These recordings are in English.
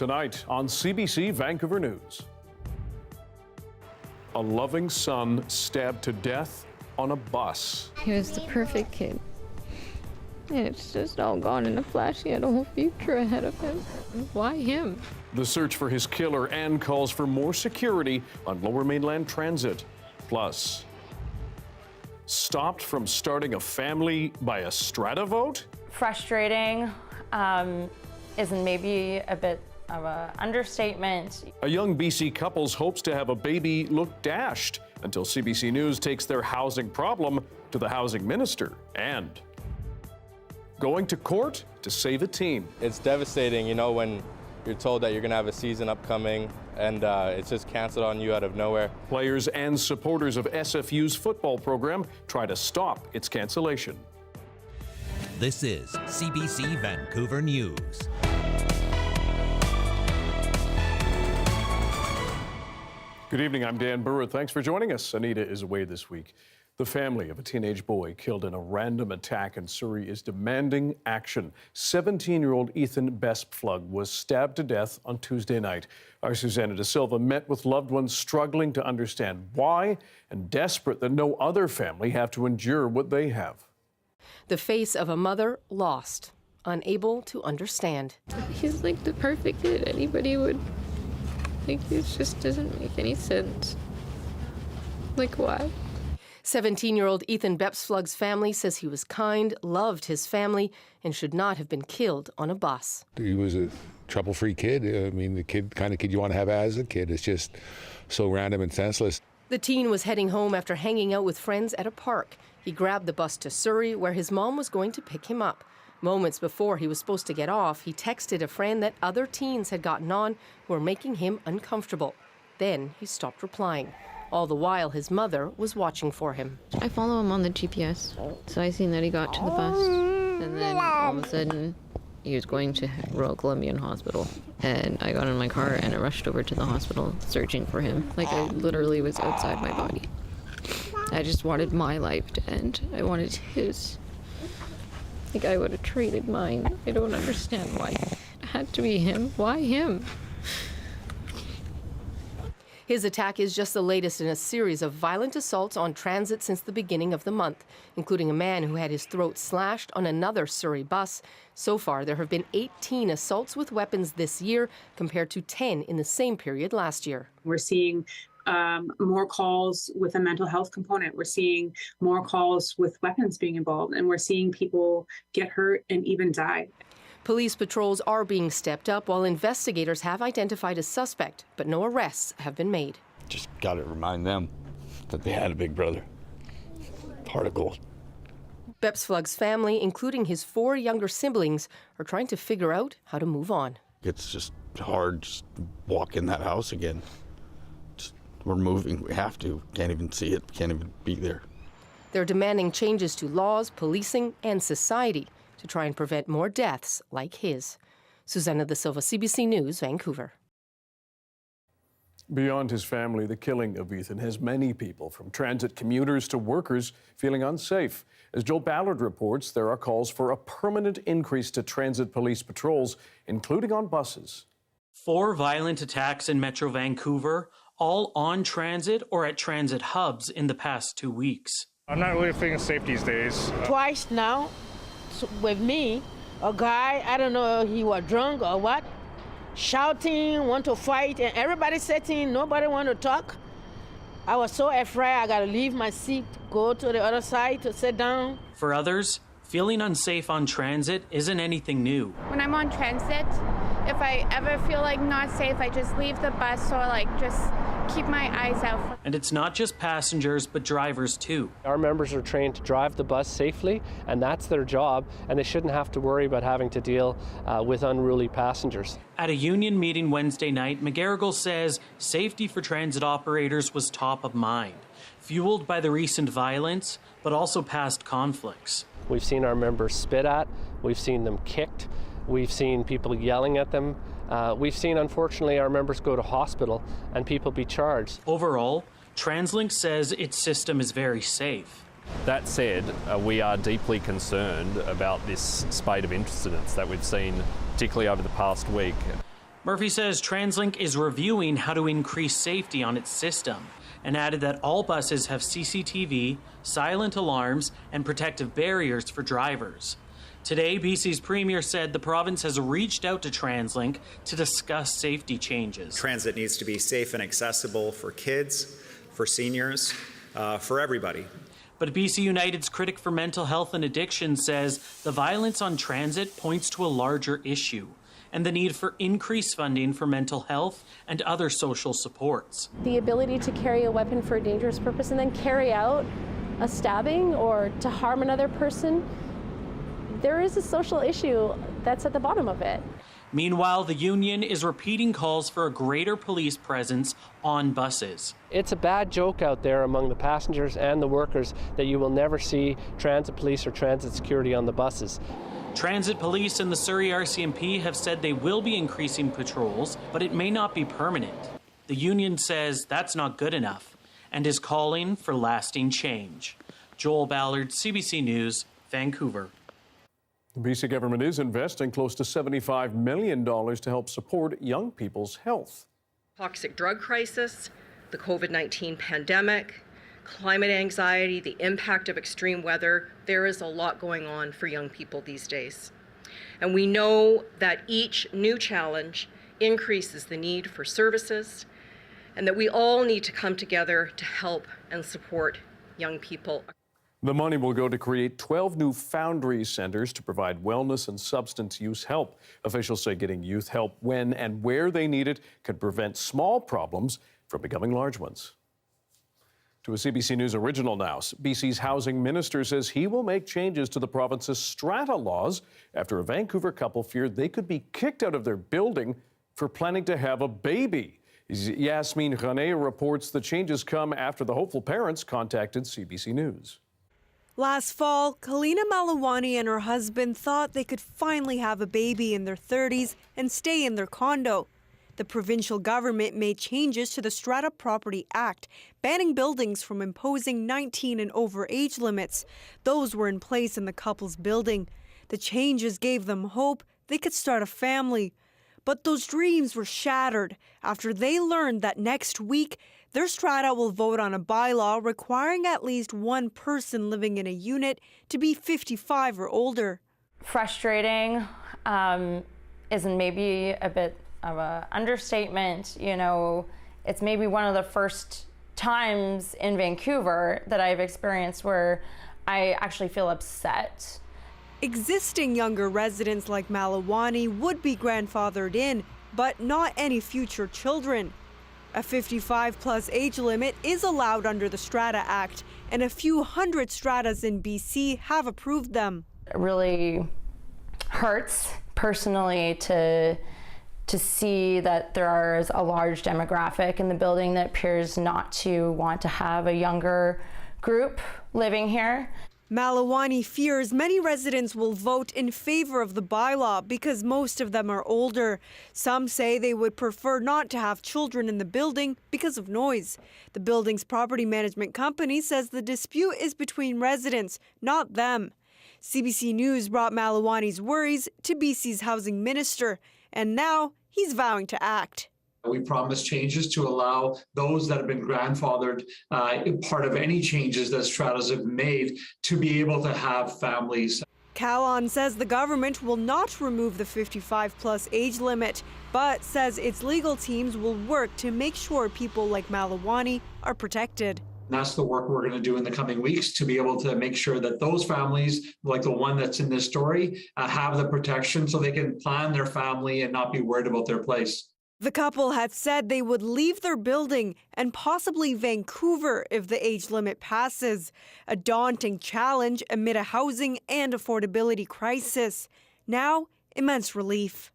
Tonight on CBC Vancouver News. A loving son stabbed to death on a bus. He was the perfect kid. And it's just all gone in a flash. He had a whole future ahead of him. Why him? The search for his killer and calls for more security on Lower Mainland Transit. Plus, stopped from starting a family by a strata vote? Frustrating isn't maybe a bit of an understatement. A young BC couple's hopes to have a baby look dashed until CBC News takes their housing problem to the housing minister. And going to court to save a teen. It's devastating, you know, when you're told that you're going to have a season upcoming and it's just canceled on you out of nowhere. Players and supporters of SFU's football program try to stop its cancellation. This is CBC Vancouver News. Good evening, I'm Dan Burritt. Thanks for joining us. Anita is away this week. The family of a teenage boy killed in a random attack in Surrey is demanding action. 17-year-old Ethan Bespflug was stabbed to death on Tuesday night. Our Susanna De Silva met with loved ones struggling to understand why and desperate that no other family have to endure what they have. The face of a mother lost, unable to understand. He's like the perfect kid anybody would. Like, it just doesn't make any sense. Like, why? 17-year-old Ethan Bespflug's family says he was kind, loved his family, and should not have been killed on a bus. He was a trouble-free kid. I mean, the kind of kid you want to have as a kid. It's just so random and senseless. The teen was heading home after hanging out with friends at a park. He grabbed the bus to Surrey, where his mom was going to pick him up. Moments before he was supposed to get off, he texted a friend that other teens had gotten on who were making him uncomfortable. Then he stopped replying. All the while, his mother was watching for him. I follow him on the GPS, so I seen that he got to the bus, and then all of a sudden, he was going to Royal Columbian Hospital, and I got in my car and I rushed over to the hospital searching for him. Like, I literally was outside my body. I just wanted my life to end. I wanted his. Like, I would have traded mine. I don't understand why it had to be him. Why him? His attack is just the latest in a series of violent assaults on transit since the beginning of the month, including a man who had his throat slashed on another Surrey bus. So far, there have been 18 assaults with weapons this year, compared to 10 in the same period last year. We're seeing more calls with a mental health component. We're seeing more calls with weapons being involved, and we're seeing people get hurt and even die. Police patrols are being stepped up while investigators have identified a suspect, but no arrests have been made. Just got to remind them that they had a big brother. Heart of gold. Bespflug's family, including his 4 younger siblings, are trying to figure out how to move on. It's just hard just to walk in that house again. We're moving. We have to. Can't even see it. Can't even be there. They're demanding changes to laws, policing, and society to try and prevent more deaths like his. Susanna De Silva, CBC News, Vancouver. Beyond his family, the killing of Ethan has many people, from transit commuters to workers, feeling unsafe. As Joel Ballard reports, there are calls for a permanent increase to transit police patrols, including on buses. 4 violent attacks in Metro Vancouver, all on transit or at transit hubs in the past 2 weeks. I'm not really feeling safe these days. Twice now with me, a guy, I don't know if he was drunk or what, shouting, want to fight, and everybody sitting, nobody want to talk. I was so afraid I got to leave my seat, go to the other side to sit down. For others, feeling unsafe on transit isn't anything new. When I'm on transit, if I ever feel like not safe, I just leave the bus or just keep my eyes out. And it's not just passengers, but drivers too. Our members are trained to drive the bus safely, and that's their job, and they shouldn't have to worry about having to deal with unruly passengers. At a union meeting Wednesday night, McGarrigle says safety for transit operators was top of mind, fueled by the recent violence, but also past conflicts. We've seen our members spit at, we've seen them kicked, we've seen people yelling at them. We've seen, unfortunately, our members go to hospital and people be charged. Overall, TransLink says its system is very safe. That said, we are deeply concerned about this spate of incidents that we've seen, particularly over the past week. Murphy says TransLink is reviewing how to increase safety on its system and added that all buses have CCTV, silent alarms, and protective barriers for drivers. Today, BC's Premier said the province has reached out to TransLink to discuss safety changes. Transit needs to be safe and accessible for kids, for seniors, for everybody. But BC United's critic for mental health and addiction says the violence on transit points to a larger issue and the need for increased funding for mental health and other social supports. The ability to carry a weapon for a dangerous purpose and then carry out a stabbing or to harm another person, there is a social issue that's at the bottom of it. Meanwhile, the union is repeating calls for a greater police presence on buses. It's a bad joke out there among the passengers and the workers that you will never see transit police or transit security on the buses. Transit police and the Surrey RCMP have said they will be increasing patrols, but it may not be permanent. The union says that's not good enough and is calling for lasting change. Joel Ballard, CBC News, Vancouver. The BC government is investing close to $75 million to help support young people's health. Toxic drug crisis, the COVID-19 pandemic, climate anxiety, the impact of extreme weather. There is a lot going on for young people these days. And we know that each new challenge increases the need for services and that we all need to come together to help and support young people. The money will go to create 12 new Foundry centers to provide wellness and substance use help. Officials say getting youth help when and where they need it can prevent small problems from becoming large ones. To a CBC News original now, BC's housing minister says he will make changes to the province's strata laws after a Vancouver couple feared they could be kicked out of their building for planning to have a baby. Yasmin Khaneh reports the changes come after the hopeful parents contacted CBC News. Last fall, Kalina Malawani and her husband thought they could finally have a baby in their 30s and stay in their condo. The provincial government made changes to the Strata Property Act, banning buildings from imposing 19 and over age limits. Those were in place in the couple's building. The changes gave them hope they could start a family. But those dreams were shattered after they learned that next week, their strata will vote on a bylaw requiring at least one person living in a unit to be 55 or older. Frustrating is maybe a bit of an understatement. You know, it's maybe one of the first times in Vancouver that I've experienced where I actually feel upset. Existing younger residents like Malawani would be grandfathered in, but not any future children. A 55-plus age limit is allowed under the Strata Act, and a few hundred stratas in BC have approved them. It really hurts personally to see that there is a large demographic in the building that appears not to want to have a younger group living here. Malawani fears many residents will vote in favor of the bylaw because most of them are older. Some say they would prefer not to have children in the building because of noise. The building's property management company says the dispute is between residents, not them. CBC News brought Malawani's worries to BC's housing minister, and now he's vowing to act. We promised changes to allow those that have been grandfathered, part of any changes that stratas have made, to be able to have families. Kaila says the government will not remove the 55-plus age limit, but says its legal teams will work to make sure people like Malawani are protected. And that's the work we're going to do in the coming weeks to be able to make sure that those families, like the one that's in this story, have the protection so they can plan their family and not be worried about their place. The couple had said they would leave their building and possibly Vancouver if the age limit passes. A daunting challenge amid a housing and affordability crisis. Now, immense relief.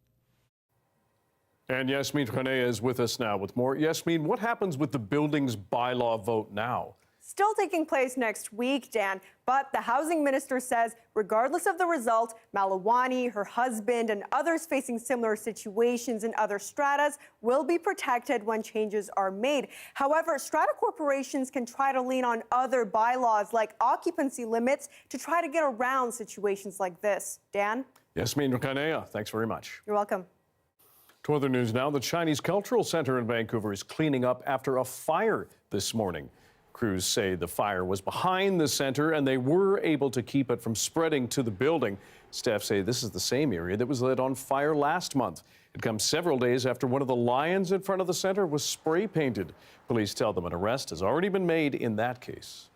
And Yasmin Khaneh is with us now with more. Yasmin, what happens with the building's bylaw vote now? Still taking place next week, Dan, but the housing minister says regardless of the result, Malawani, her husband, and others facing similar situations in other stratas will be protected when changes are made. However, strata corporations can try to lean on other bylaws like occupancy limits to try to get around situations like this. Dan? Yasmin Khaneh, thanks very much. You're welcome. To other news now, the Chinese Cultural Center in Vancouver is cleaning up after a fire this morning. Crews say the fire was behind the center and they were able to keep it from spreading to the building. Staff say this is the same area that was lit on fire last month. It comes several days after one of the lions in front of the center was spray painted. Police tell them an arrest has already been made in that case.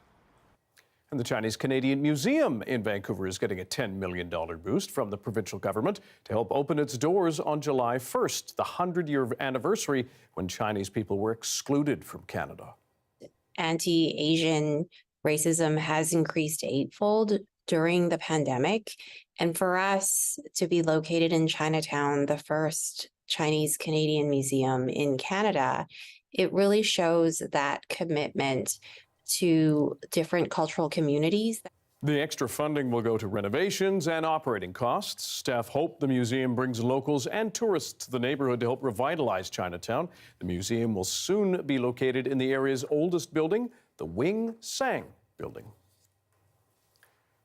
And the Chinese Canadian Museum in Vancouver is getting a $10 million boost from the provincial government to help open its doors on July 1st, the 100-year anniversary when Chinese people were excluded from Canada. Anti-Asian racism has increased eightfold during the pandemic. And for us to be located in Chinatown, the first Chinese Canadian museum in Canada, it really shows that commitment to different cultural communities. The extra funding will go to renovations and operating costs. Staff hope the museum brings locals and tourists to the neighborhood to help revitalize Chinatown. The museum will soon be located in the area's oldest building, the Wing Sang building.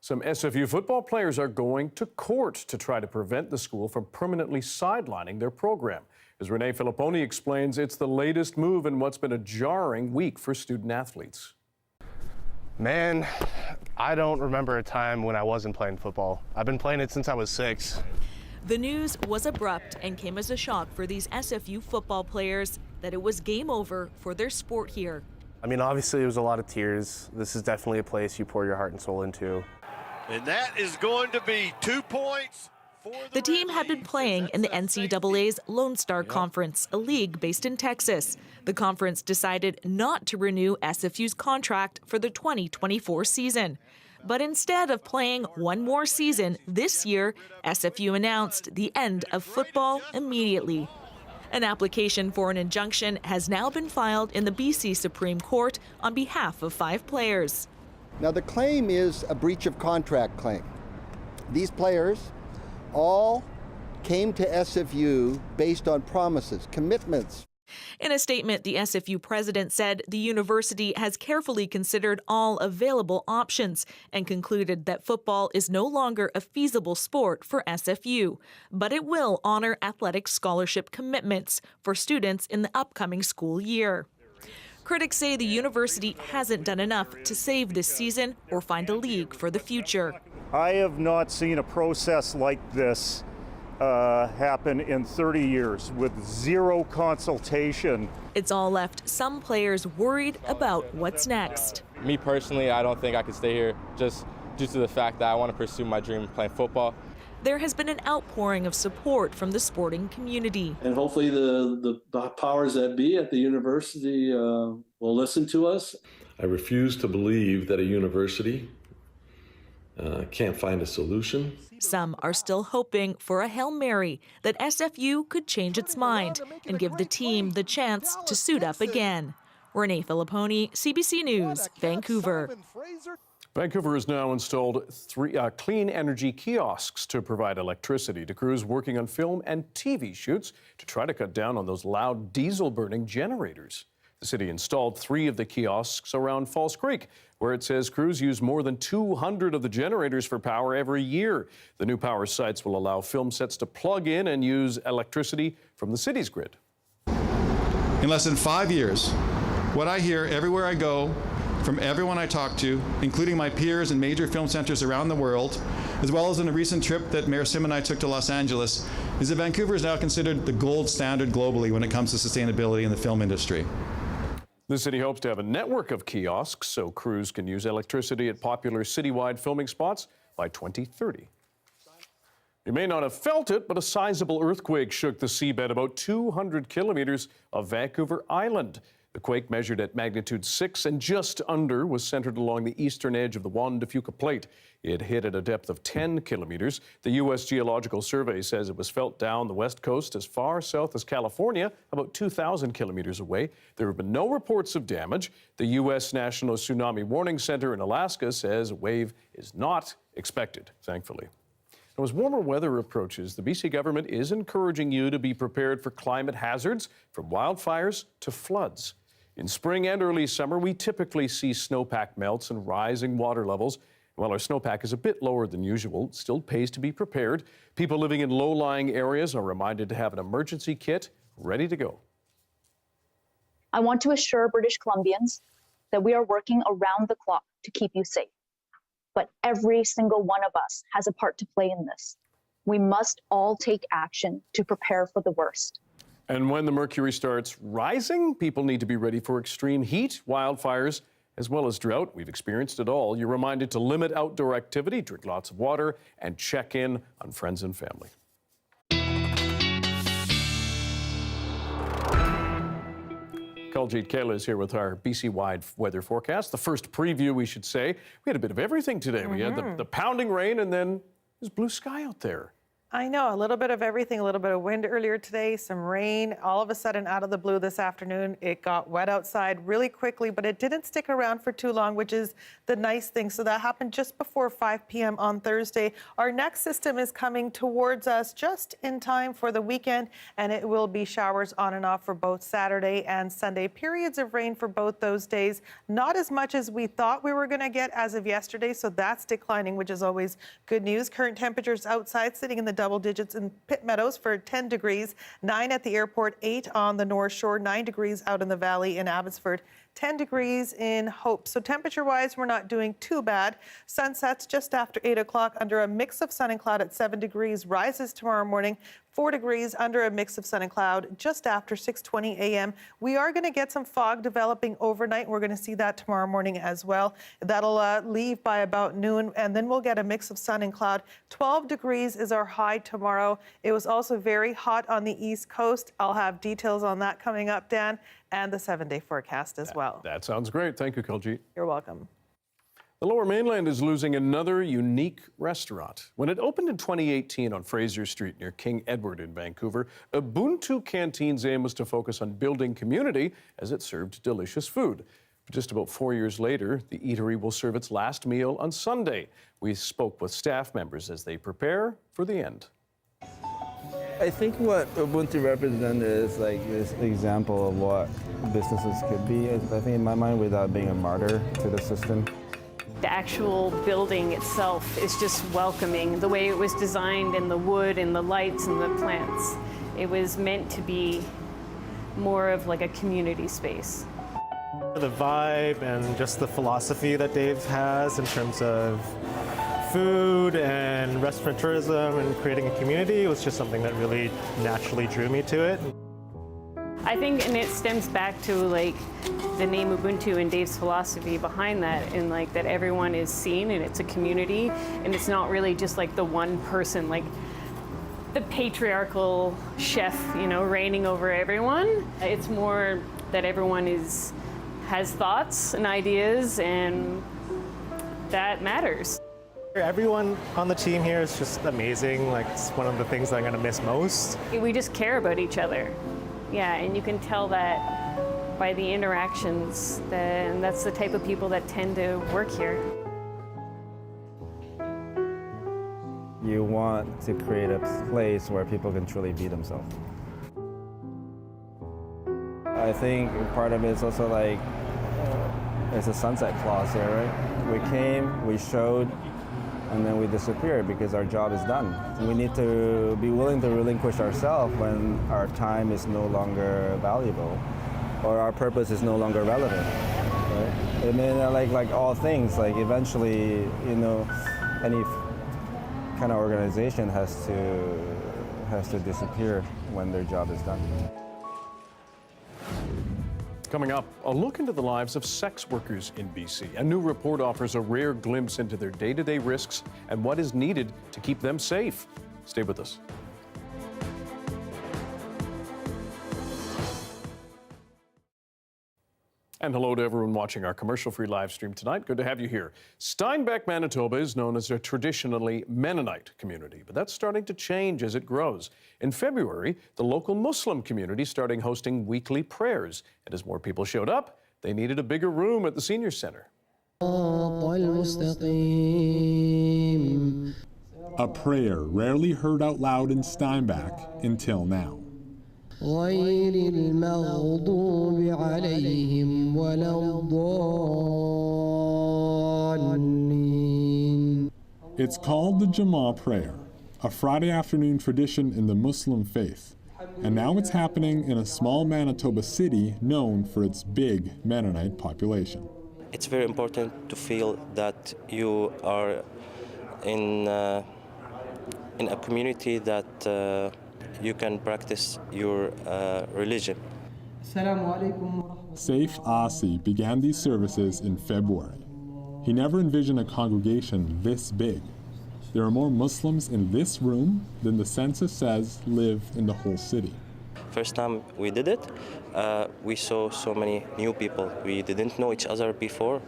Some SFU football players are going to court to try to prevent the school from permanently sidelining their program. As Renee Filipponi explains, it's the latest move in what's been a jarring week for student athletes. Man, I don't remember a time when I wasn't playing football. I've been playing it since I was 6. The news was abrupt and came as a shock for these SFU football players that it was game over for their sport here. I mean, obviously, it was a lot of tears. This is definitely a place you pour your heart and soul into. And that is going to be 2 points. The team had been playing in the NCAA's Lone Star Conference, a league based in Texas. The conference decided not to renew SFU's contract for the 2024 season. But instead of playing one more season this year, SFU announced the end of football immediately. An application for an injunction has now been filed in the BC Supreme Court on behalf of 5 players. Now, the claim is a breach of contract claim. These players all came to SFU based on promises, commitments. In a statement, the SFU president said the university has carefully considered all available options and concluded that football is no longer a feasible sport for SFU, but it will honor athletic scholarship commitments for students in the upcoming school year. Critics say the university hasn't done enough to save this season or find a league for the future. I have not seen a process like this happen in 30 years with zero consultation. It's all left some players worried about what's next. Me personally, I don't think I could stay here just due to the fact that I want to pursue my dream of playing football. There has been an outpouring of support from the sporting community. And hopefully the powers that be at the university will listen to us. I refuse to believe that a university can't find a solution. Some are still hoping for a Hail Mary that SFU could change its mind and give the team the chance to suit up again. Renee Filipponi, CBC News, Vancouver. Vancouver has now installed 3 clean energy kiosks to provide electricity to crews working on film and TV shoots to try to cut down on those loud diesel-burning generators. The city installed 3 of the kiosks around False Creek, where it says crews use more than 200 of the generators for power every year. The new power sites will allow film sets to plug in and use electricity from the city's grid. In less than 5 years, what I hear everywhere I go from everyone I talk to, including my peers in major film centers around the world, as well as in a recent trip that Mayor Sim and I took to Los Angeles, is that Vancouver is now considered the gold standard globally when it comes to sustainability in the film industry. The city hopes to have a network of kiosks so crews can use electricity at popular citywide filming spots by 2030. You may not have felt it, but a sizable earthquake shook the seabed about 200 kilometers of Vancouver Island. The quake, measured at magnitude 6 and just under, was centered along the eastern edge of the Juan de Fuca Plate. It hit at a depth of 10 kilometers. The U.S. Geological Survey says it was felt down the west coast as far south as California, about 2,000 kilometers away. There have been no reports of damage. The U.S. National Tsunami Warning Center in Alaska says a wave is not expected, thankfully. Now, as warmer weather approaches, the BC government is encouraging you to be prepared for climate hazards, from wildfires to floods. In spring and early summer, we typically see snowpack melts and rising water levels. While our snowpack is a bit lower than usual, it still pays to be prepared. People living in low-lying areas are reminded to have an emergency kit ready to go. I want to assure British Columbians that we are working around the clock to keep you safe. But every single one of us has a part to play in this. We must all take action to prepare for the worst. And when the mercury starts rising, people need to be ready for extreme heat, wildfires, as well as drought. We've experienced it all. You're reminded to limit outdoor activity, drink lots of water, and check in on friends and family. Kuljeet Kaila is here with our BC-wide weather forecast. The first preview, we should say. We had a bit of everything today. We had the pounding rain, and then there's blue sky out there. I know, a little bit of everything, a little bit of wind earlier today, some rain. All of a sudden, out of the blue this afternoon, it got wet outside really quickly, but it didn't stick around for too long, which is the nice thing. So that happened just before 5 p.m. on Thursday. Our next system is coming towards us just in time for the weekend, and it will be showers on and off for both Saturday and Sunday. Periods of rain for both those days. Not as much as we thought we were going to get as of yesterday, so that's declining, which is always good news. Current temperatures outside sitting in the double digits in Pitt Meadows for 10 degrees, 9 at the airport, 8 on the North Shore, 9 degrees out in the valley in Abbotsford, 10 degrees in Hope. So temperature-wise, we're not doing too bad. Sun sets just after 8 o'clock under a mix of sun and cloud at 7 degrees, rises tomorrow morning, 4 degrees under a mix of sun and cloud just after 6:20 a.m. We are going to get some fog developing overnight. We're going to see that tomorrow morning as well. That'll leave by about noon, and then we'll get a mix of sun and cloud. 12 degrees is our high tomorrow. It was also very hot on the East Coast. I'll have details on that coming up, Dan, and the 7-day forecast as well. That sounds great. Thank you, Kuljeet. You're welcome. The Lower Mainland is losing another unique restaurant. When it opened in 2018 on Fraser Street near King Edward in Vancouver, Ubuntu Canteen's aim was to focus on building community as it served delicious food. But just about 4 years later, the eatery will serve its last meal on Sunday. We spoke with staff members as they prepare for the end. I think what Ubuntu represents is like this example of what businesses could be. I think in my mind, without being a martyr to the system. The actual building itself is just welcoming. The way it was designed, and the wood and the lights and the plants, it was meant to be more of like a community space. The vibe and just the philosophy that Dave has in terms of food and restaurant tourism and creating a community was just something that really naturally drew me to it. I think, and it stems back to like the name Ubuntu and Dave's philosophy behind that, and like that everyone is seen and it's a community, and it's not really just like the one person, like the patriarchal chef, you know, reigning over everyone. It's more that everyone has thoughts and ideas, and that matters. Everyone on the team here is just amazing. Like, it's one of the things that I'm gonna miss most. We just care about each other. Yeah, and you can tell that by the interactions, and that's the type of people that tend to work here. You want to create a place where people can truly be themselves. I think part of it is also like, it's a sunset clause here, right? We came, we showed, and then we disappear because our job is done. We need to be willing to relinquish ourselves when our time is no longer valuable or our purpose is no longer relevant. Right? I mean, like all things, like eventually, you know, any kind of organization has to disappear when their job is done. Coming up, a look into the lives of sex workers in BC. A new report offers a rare glimpse into their day-to-day risks and what is needed to keep them safe. Stay with us. And hello to everyone watching our commercial-free live stream tonight. Good to have you here. Steinbeck, Manitoba is known as a traditionally Mennonite community, but that's starting to change as it grows. In February, the local Muslim community started hosting weekly prayers, and as more people showed up, they needed a bigger room at the senior center. A prayer rarely heard out loud in Steinbeck until now. غير المغضوب عليهم ولا الضالين It's called the Jama prayer, a Friday afternoon tradition in the Muslim faith. And now it's happening in a small Manitoba city known for its big Mennonite population. It's very important to feel that you are in a community that you can practice your religion. Saif Asi began these services in February. He never envisioned a congregation this big. There are more Muslims in this room than the census says live in the whole city. First time we did it, we saw so many new people. We didn't know each other before.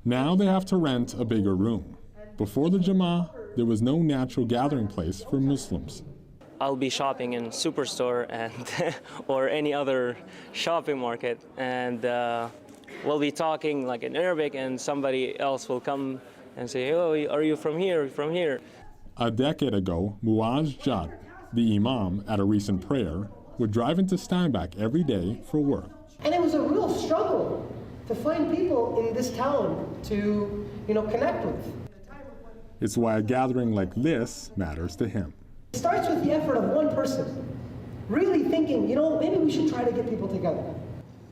Now they have to rent a bigger room. Before the Jama, there was no natural gathering place for Muslims. I'll be shopping in Superstore and or any other shopping market, and we'll be talking like in Arabic, and somebody else will come and say, "Oh, are you from here? From here?" A decade ago, Muaz Jad, the imam at a recent prayer, would drive into Steinbach every day for work. And it was a real struggle to find people in this town to, connect with. It's why a gathering like this matters to him. It starts with the effort of one person, really thinking, maybe we should try to get people together.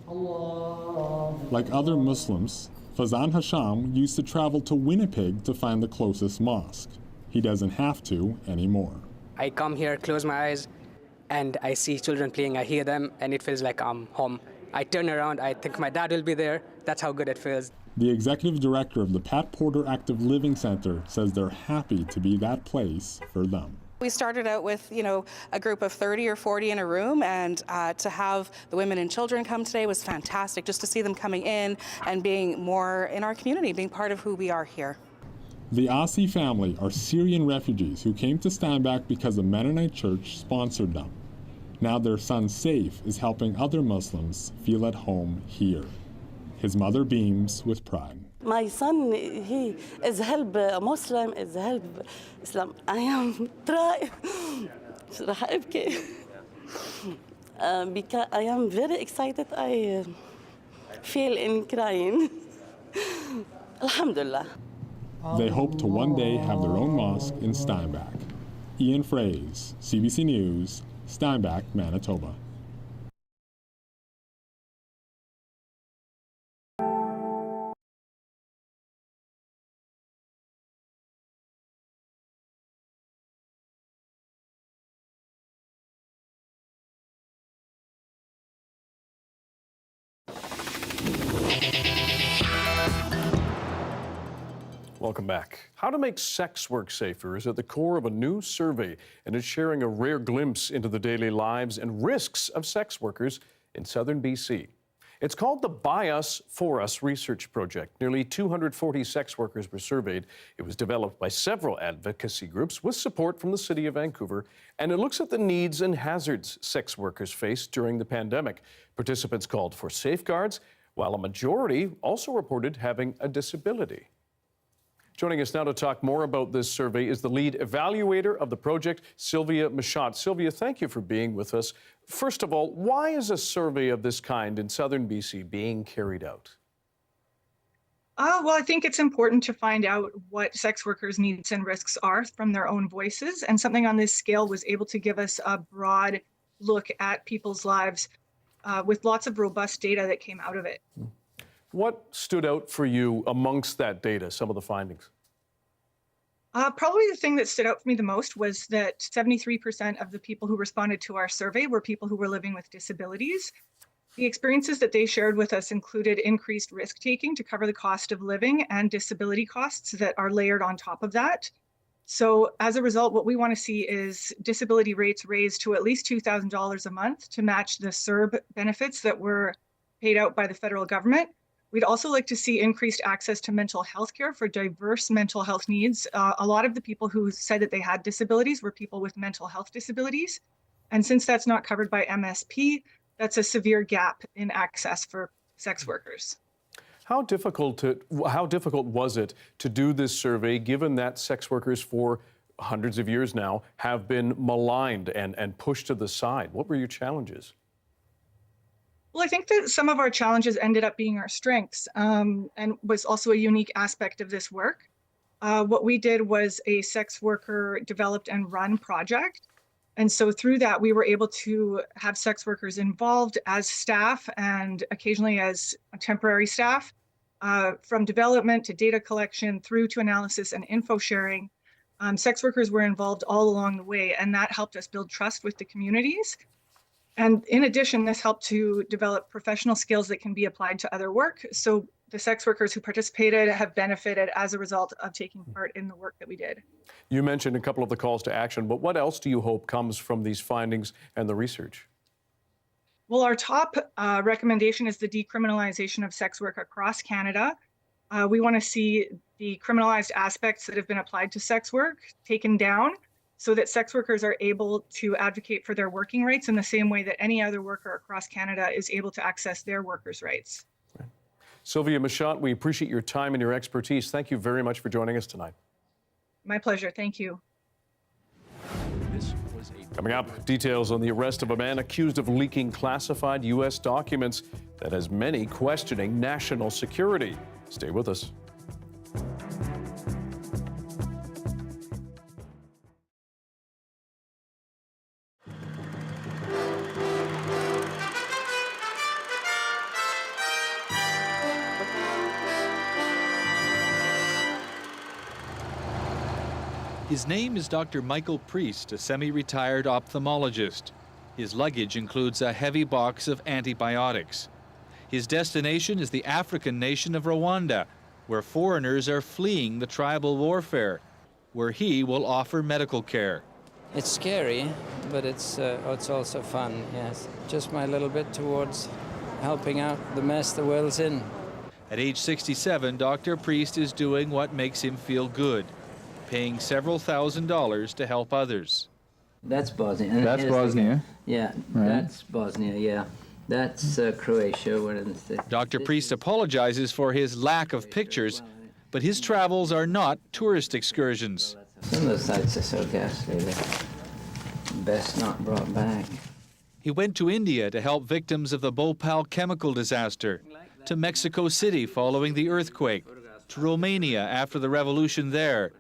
Allah. Like other Muslims, Fazan Hasham used to travel to Winnipeg to find the closest mosque. He doesn't have to anymore. I come here, close my eyes, and I see children playing, I hear them, and it feels like I'm home. I turn around, I think my dad will be there. That's how good it feels. The executive director of the Pat Porter Active Living Center says they're happy to be that place for them. We started out with, a group of 30 or 40 in a room, and to have the women and children come today was fantastic, just to see them coming in and being more in our community, being part of who we are here. The Asi family are Syrian refugees who came to Steinbach because a Mennonite church sponsored them. Now their son Saif is helping other Muslims feel at home here. His mother beams with pride. My son, he is help Muslim, is help Islam. I am trying. Because I am very excited. I feel in crying. Alhamdulillah. They hope to one day have their own mosque in Steinbach. Ian Fraze, CBC News, Steinbach, Manitoba. Welcome back. How to make sex work safer is at the core of a new survey, and it's sharing a rare glimpse into the daily lives and risks of sex workers in southern BC. It's called the By Us, For Us research project. Nearly 240 sex workers were surveyed. It was developed by several advocacy groups with support from the City of Vancouver, and it looks at the needs and hazards sex workers face during the pandemic. Participants called for safeguards, while a majority also reported having a disability. Joining us now to talk more about this survey is the lead evaluator of the project, Sylvia Michaud. Sylvia, thank you for being with us. First of all, why is a survey of this kind in southern BC being carried out? Well, I think it's important to find out what sex workers' needs and risks are from their own voices. And something on this scale was able to give us a broad look at people's lives with lots of robust data that came out of it. What stood out for you amongst that data, some of the findings? Probably the thing that stood out for me the most was that 73% of the people who responded to our survey were people who were living with disabilities. The experiences that they shared with us included increased risk-taking to cover the cost of living and disability costs that are layered on top of that. So as a result, what we want to see is disability rates raised to at least $2,000 a month to match the CERB benefits that were paid out by the federal government. We'd also like to see increased access to mental health care for diverse mental health needs. A lot of the people who said that they had disabilities were people with mental health disabilities. And since that's not covered by MSP, that's a severe gap in access for sex workers. How difficult was it to do this survey, given that sex workers for hundreds of years now have been maligned and pushed to the side? What were your challenges? Well, I think that some of our challenges ended up being our strengths and was also a unique aspect of this work. what we did was a sex worker developed and run project. And so through that, we were able to have sex workers involved as staff and occasionally as temporary staff, from development to data collection through to analysis and info sharing. Sex workers were involved all along the way, and that helped us build trust with the communities. And in addition, this helped to develop professional skills that can be applied to other work. So the sex workers who participated have benefited as a result of taking part in the work that we did. You mentioned a couple of the calls to action, but what else do you hope comes from these findings and the research? Well, our top recommendation is the decriminalization of sex work across Canada. We want to see the criminalized aspects that have been applied to sex work taken down so that sex workers are able to advocate for their working rights in the same way that any other worker across Canada is able to access their workers' rights. Sylvia Machant, we appreciate your time and your expertise. Thank you very much for joining us tonight. My pleasure. Thank you. Coming up, details on the arrest of a man accused of leaking classified U.S. documents that has many questioning national security. Stay with us. His name is Dr. Michael Priest, a semi-retired ophthalmologist. His luggage includes a heavy box of antibiotics. His destination is the African nation of Rwanda, where foreigners are fleeing the tribal warfare, where he will offer medical care. It's scary, but it's also fun, yes. Just my little bit towards helping out the mess the world's in. At age 67, Dr. Priest is doing what makes him feel good, paying several $1,000s to help others. That's Bosnia. And that's Bosnia? Yeah, right. That's Bosnia, yeah. That's Croatia. Dr. Priest apologizes for his lack of pictures, but his travels are not tourist excursions. Some of the sites are so ghastly, they're best not brought back. He went to India to help victims of the Bhopal chemical disaster, to Mexico City following the earthquake, to Romania after the revolution there,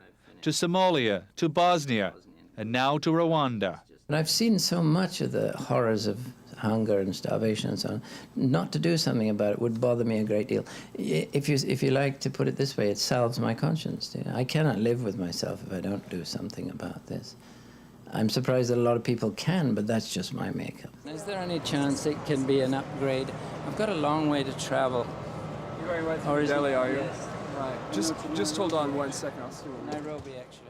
to Somalia, to Bosnia, and now to Rwanda. And I've seen so much of the horrors of hunger and starvation and so on. Not to do something about it would bother me a great deal. If you like to put it this way, it salves my conscience. You know? I cannot live with myself if I don't do something about this. I'm surprised that a lot of people can, but that's just my makeup. Is there any chance it can be an upgrade? I've got a long way to travel. You're going right through Delhi, are you? Yes. Right. Just hold on 1 second. I'll see what Nairobi, actually.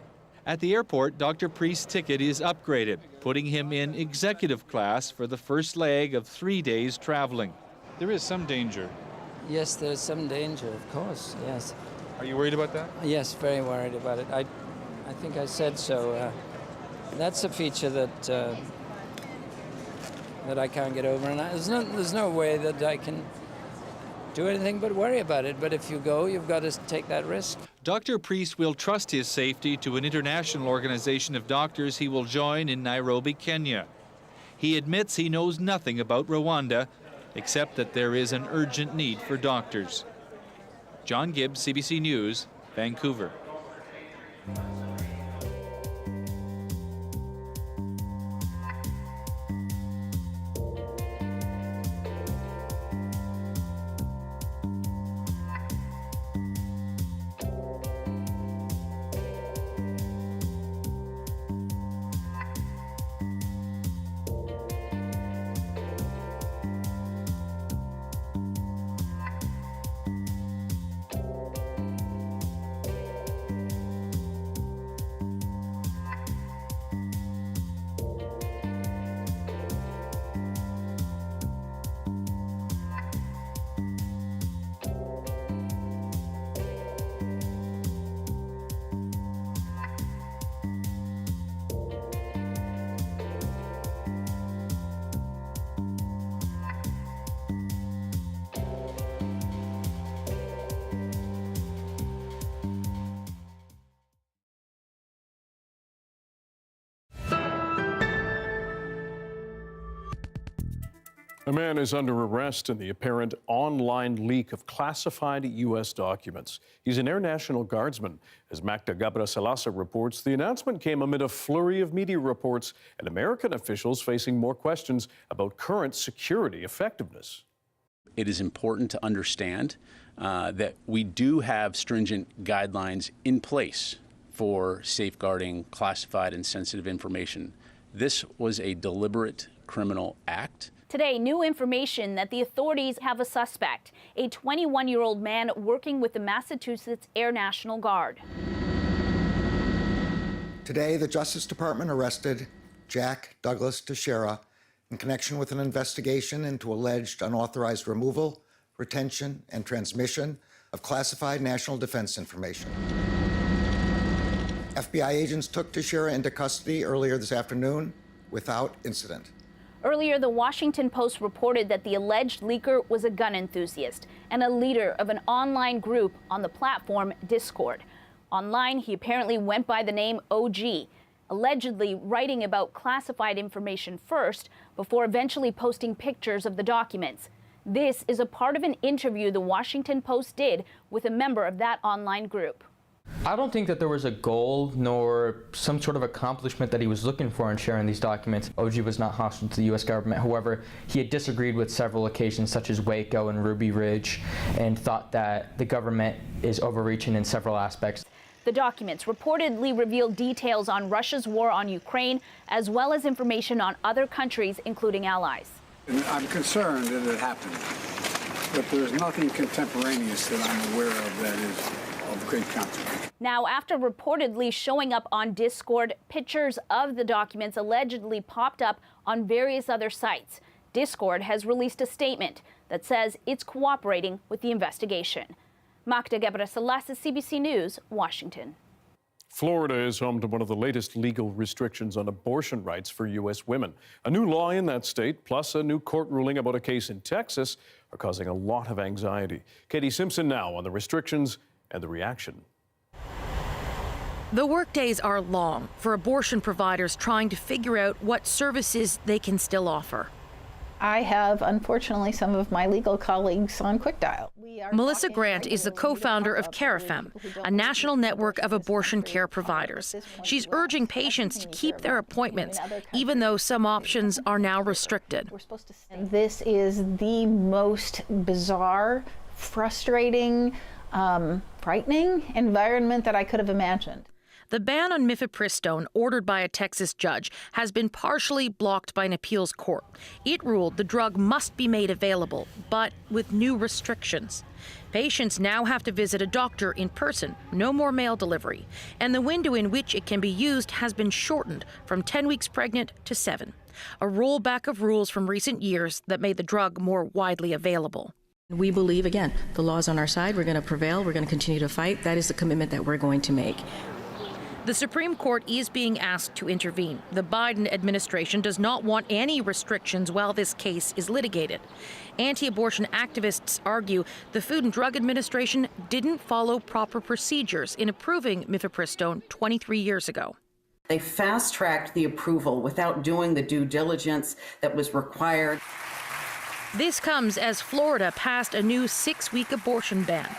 At the airport, Dr. Priest's ticket is upgraded, putting him in executive class for the first leg of 3 days traveling. There is some danger. Yes, there's some danger, of course, yes. Are you worried about that? Yes, very worried about it. I think I said so. That's a feature that I can't get over, and there's no way that I can do anything but worry about it. But if you go, you've got to take that risk. Dr. Priest will trust his safety to an international organization of doctors he will join in Nairobi, Kenya. He admits he knows nothing about Rwanda, except that there is an urgent need for doctors. John Gibbs, CBC News, Vancouver. A man is under arrest in the apparent online leak of classified U.S. documents. He's an Air National Guardsman. As Magda Gabrisalasa reports, the announcement came amid a flurry of media reports and American officials facing more questions about current security effectiveness. It is important to understand that we do have stringent guidelines in place for safeguarding classified and sensitive information. This was a deliberate criminal act. Today, new information that the authorities have a suspect, a 21-year-old man working with the Massachusetts Air National Guard. Today, the Justice Department arrested Jack Douglas Teixeira in connection with an investigation into alleged unauthorized removal, retention, and transmission of classified national defense information. FBI agents took Teixeira into custody earlier this afternoon without incident. Earlier, the Washington Post reported that the alleged leaker was a gun enthusiast and a leader of an online group on the platform Discord. Online, he apparently went by the name OG, allegedly writing about classified information first before eventually posting pictures of the documents. This is a part of an interview the Washington Post did with a member of that online group. I don't think that there was a goal nor some sort of accomplishment that he was looking for in sharing these documents. OG was not hostile to the U.S. government. However, he had disagreed with several occasions, such as Waco and Ruby Ridge, and thought that the government is overreaching in several aspects. The documents reportedly reveal details on Russia's war on Ukraine, as well as information on other countries, including allies. I'm concerned that it happened, but there's nothing contemporaneous that I'm aware of that is of great consequence. Now, after reportedly showing up on Discord, pictures of the documents allegedly popped up on various other sites. Discord has released a statement that says it's cooperating with the investigation. Magda Gabrisalasa, CBC News, Washington. Florida is home to one of the latest legal restrictions on abortion rights for U.S. women. A new law in that state, plus a new court ruling about a case in Texas, are causing a lot of anxiety. Katie Simpson now on the restrictions and the reaction. The workdays are long for abortion providers trying to figure out what services they can still offer. I have, unfortunately, some of my legal colleagues on Quick Dial. Melissa Grant is the co-founder of CareFem, a national network of abortion care providers. She's urging patients to keep their appointments, even though some options are now restricted. This is the most bizarre, frustrating, frightening environment that I could have imagined. The ban on mifepristone, ordered by a Texas judge, has been partially blocked by an appeals court. It ruled the drug must be made available, but with new restrictions. Patients now have to visit a doctor in person, no more mail delivery, and the window in which it can be used has been shortened from 10 weeks pregnant to 7. A rollback of rules from recent years that made the drug more widely available. We believe, again, the law's on our side. We're going to prevail. We're going to continue to fight. That is the commitment that we're going to make. The Supreme Court is being asked to intervene. The Biden administration does not want any restrictions while this case is litigated. Anti-abortion activists argue the Food and Drug Administration didn't follow proper procedures in approving mifepristone 23 years ago. They fast-tracked the approval without doing the due diligence that was required. This comes as Florida passed a new 6-week abortion ban.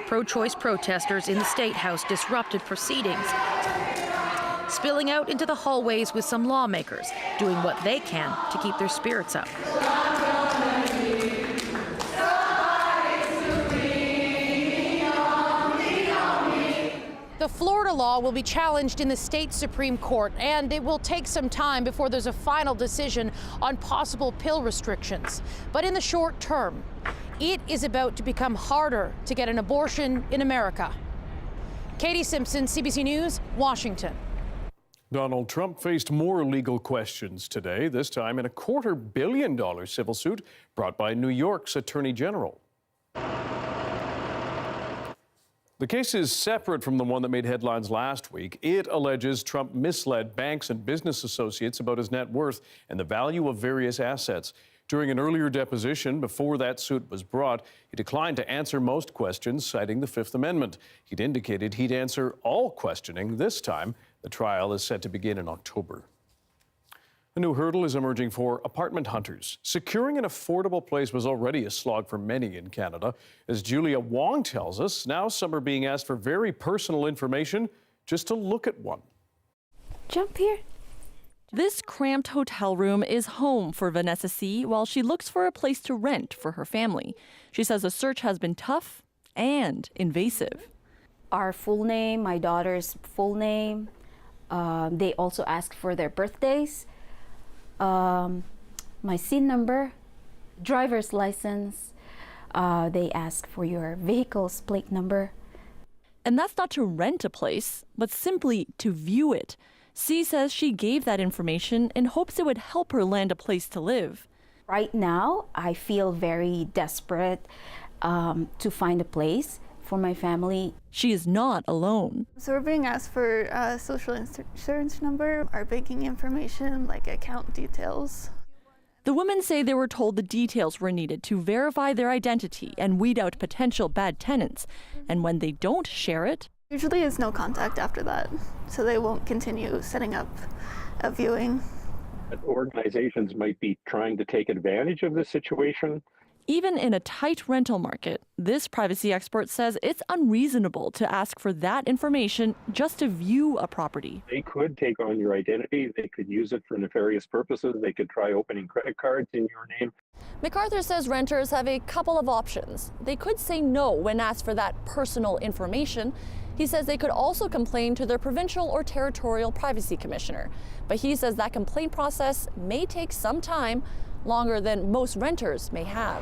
Pro-choice protesters in the State House disrupted proceedings, spilling out into the hallways with some lawmakers doing what they can to keep their spirits up. The Florida law will be challenged in the state Supreme Court, and it will take some time before there's a final decision on possible pill restrictions. But in the short term, it is about to become harder to get an abortion in America. Katie Simpson, CBC News, Washington. Donald Trump faced more legal questions today, this time in a $250 million civil suit brought by New York's Attorney General. The case is separate from the one that made headlines last week. It alleges Trump misled banks and business associates about his net worth and the value of various assets. During an earlier deposition before that suit was brought, he declined to answer most questions, citing the Fifth Amendment. He'd indicated he'd answer all questioning this time. The trial is set to begin in October. A new hurdle is emerging for apartment hunters. Securing an affordable place was already a slog for many in Canada. As Julia Wong tells us, now some are being asked for very personal information just to look at one. Jump here. This cramped hotel room is home for Vanessa C. while she looks for a place to rent for her family. She says the search has been tough and invasive. Our full name, my daughter's full name. They also ask for their birthdays. My SIN number, driver's license. They ask for your vehicle's plate number. And that's not to rent a place, but simply to view it. C says she gave that information in hopes it would help her land a place to live. Right now, I feel very desperate to find a place for my family. She is not alone. So we're being asked for social insurance number, our banking information, like account details. The women say they were told the details were needed to verify their identity and weed out potential bad tenants. And when they don't share it, usually is no contact after that, so they won't continue setting up a viewing. Organizations might be trying to take advantage of this situation. even in a tight rental market, this privacy expert says it's unreasonable to ask for that information just to view a property. They could take on your identity. They could use it for nefarious purposes. They could try opening credit cards in your name. MacArthur says renters have a couple of options. They could say no when asked for that personal information. He says they could also complain to their provincial or territorial privacy commissioner. But he says that complaint process may take some time, longer than most renters may have.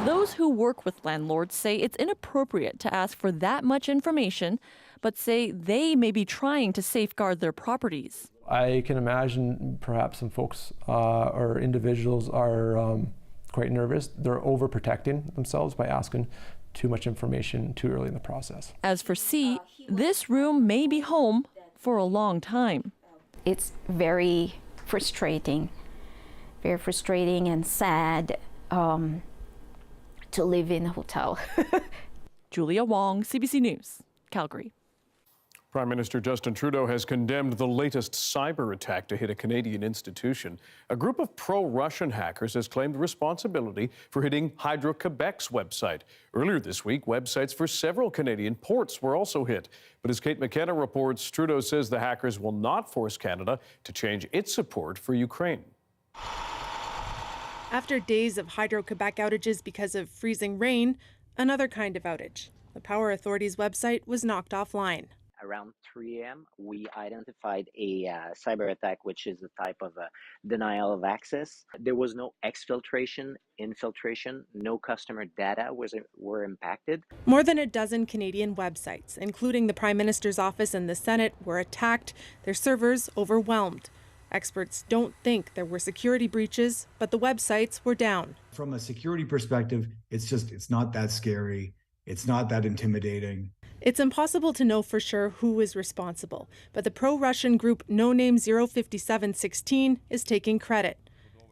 Those who work with landlords say it's inappropriate to ask for that much information, but say they may be trying to safeguard their properties. I can imagine perhaps some folks or individuals are quite nervous. They're overprotecting themselves by asking too much information too early in the process. As for C, this room may be home for a long time. It's very frustrating and sad to live in a hotel. Julia Wong, CBC News, Calgary. Prime Minister Justin Trudeau has condemned the latest cyber attack to hit a Canadian institution. A group of pro-Russian hackers has claimed responsibility for hitting Hydro-Quebec's website. Earlier this week, websites for several Canadian ports were also hit. But as Kate McKenna reports, Trudeau says the hackers will not force Canada to change its support for Ukraine. After days of Hydro-Quebec outages because of freezing rain, another kind of outage. The Power Authority's website was knocked offline. Around 3 a.m., we identified a cyber attack, which is a type of a denial of access. There was no exfiltration, infiltration, no customer data were impacted. More than a dozen Canadian websites, including the Prime Minister's office and the Senate, were attacked, their servers overwhelmed. Experts don't think there were security breaches, but the websites were down. From a security perspective, it's not that scary. It's not that intimidating. It's impossible to know for sure who is responsible, but the pro-Russian group No Name 05716 is taking credit.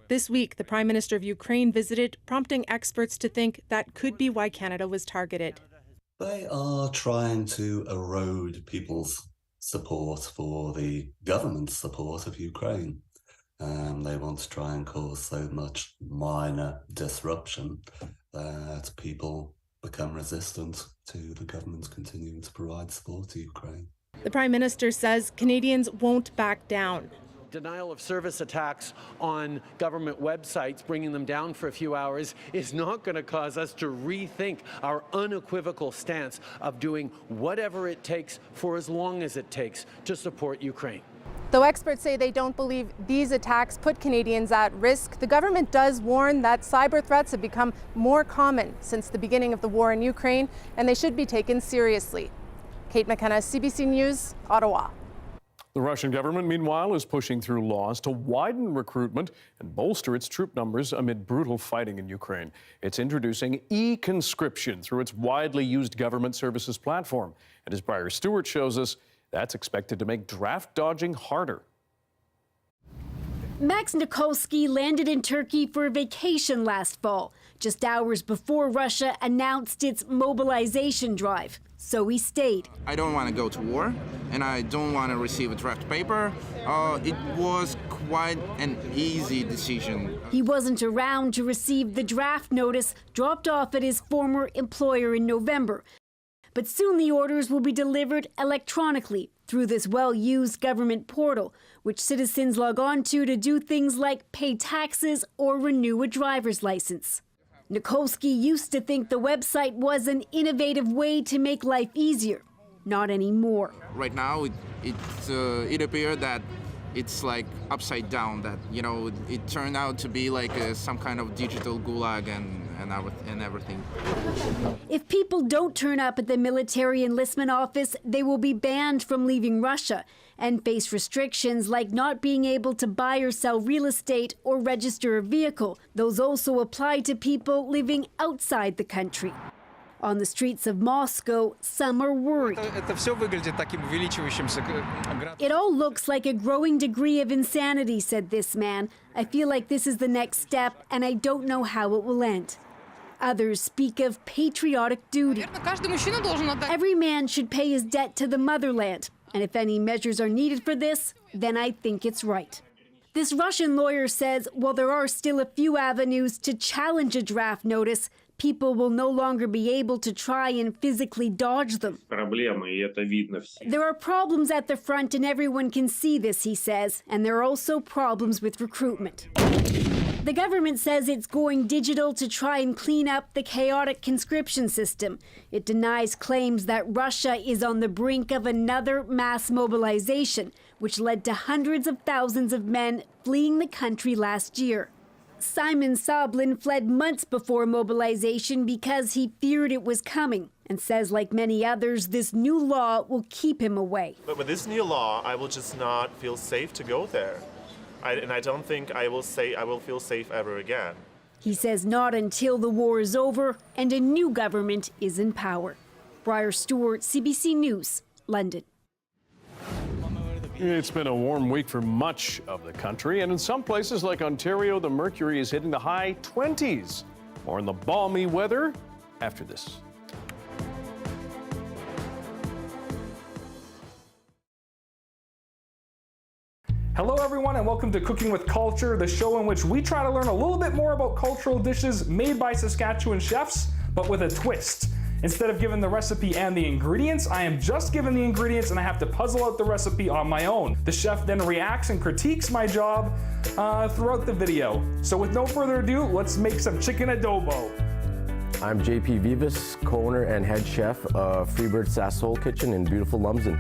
This week, the Prime Minister of Ukraine visited, prompting experts to think that could be why Canada was targeted. They are trying to erode people's support for the government's support of Ukraine. They want to try and cause so much minor disruption that people become resistant to the government continuing to provide support to Ukraine. The Prime Minister says Canadians won't back down. Denial of service attacks on government websites, bringing them down for a few hours, is not going to cause us to rethink our unequivocal stance of doing whatever it takes for as long as it takes to support Ukraine. Though experts say they don't believe these attacks put Canadians at risk, the government does warn that cyber threats have become more common since the beginning of the war in Ukraine, and they should be taken seriously. Kate McKenna, CBC News, Ottawa. The Russian government, meanwhile, is pushing through laws to widen recruitment and bolster its troop numbers amid brutal fighting in Ukraine. It's introducing e-conscription through its widely used government services platform. And as Briar Stewart shows us, that's expected to make draft dodging harder. Max Nikolsky landed in Turkey for a vacation last fall, just hours before Russia announced its mobilization drive. so he stayed. I don't want to go to war, and I don't want to receive a draft paper. It was quite an easy decision. He wasn't around to receive the draft notice dropped off at his former employer in November. But soon the orders will be delivered electronically through this well-used government portal, which citizens log on to do things like pay taxes or renew a driver's license. Nikolsky used to think the website was an innovative way to make life easier. Not anymore. Right now, it appeared that it's like upside down, that, you know, it turned out to be like some kind of digital gulag and everything. If people don't turn up at the military enlistment office, they will be banned from leaving Russia and face restrictions like not being able to buy or sell real estate or register a vehicle. Those also apply to people living outside the country. On the streets of Moscow, some are worried. It all looks like a growing degree of insanity, said this man. I feel like this is the next step, and I don't know how it will end. Others speak of patriotic duty. Every man should pay his debt to the motherland, and if any measures are needed for this, then I think it's right. This Russian lawyer says while there are still a few avenues to challenge a draft notice, people will no longer be able to try and physically dodge them. There are problems at the front and everyone can see this, he says, and there are also problems with recruitment. The government says it's going digital to try and clean up the chaotic conscription system. It denies claims that Russia is on the brink of another mass mobilization, which led to hundreds of thousands of men fleeing the country last year. Simon Soblin fled months before mobilization because he feared it was coming and says, like many others, this new law will keep him away. But with this new law, I will just not feel safe to go there. And I don't think I will feel safe ever again. He says not until the war is over and a new government is in power. Briar Stewart, CBC News, London. It's been a warm week for much of the country, and in some places like Ontario, the mercury is hitting the high 20s. More on the balmy weather after this. Hello everyone and welcome to Cooking with Culture, the show in which we try to learn a little bit more about cultural dishes made by Saskatchewan chefs, but with a twist. Instead of giving the recipe and the ingredients, I am just given the ingredients and I have to puzzle out the recipe on my own. The chef then reacts and critiques my job throughout the video. So with no further ado, let's make some chicken adobo. I'm JP Vivas, co-owner and head chef of Freebird Sass Soul Kitchen in beautiful Lumsden.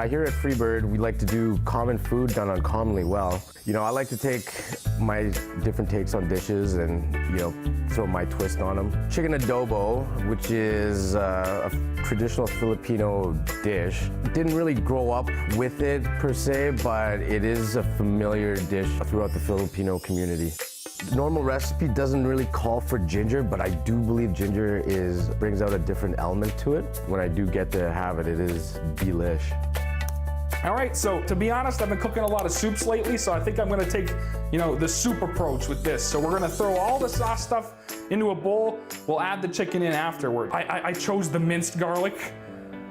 Here at Freebird, we like to do common food done uncommonly well. You know, I like to take my different takes on dishes and, you know, throw my twist on them. Chicken adobo, which is a traditional Filipino dish. Didn't really grow up with it per se, but it is a familiar dish throughout the Filipino community. The normal recipe doesn't really call for ginger, but I do believe ginger brings out a different element to it. When I do get to have it, it is delish. All right, so to be honest, I've been cooking a lot of soups lately, so I think I'm gonna take, you know, the soup approach with this. So we're gonna throw all the sauce stuff into a bowl. We'll add the chicken in afterward. I chose the minced garlic.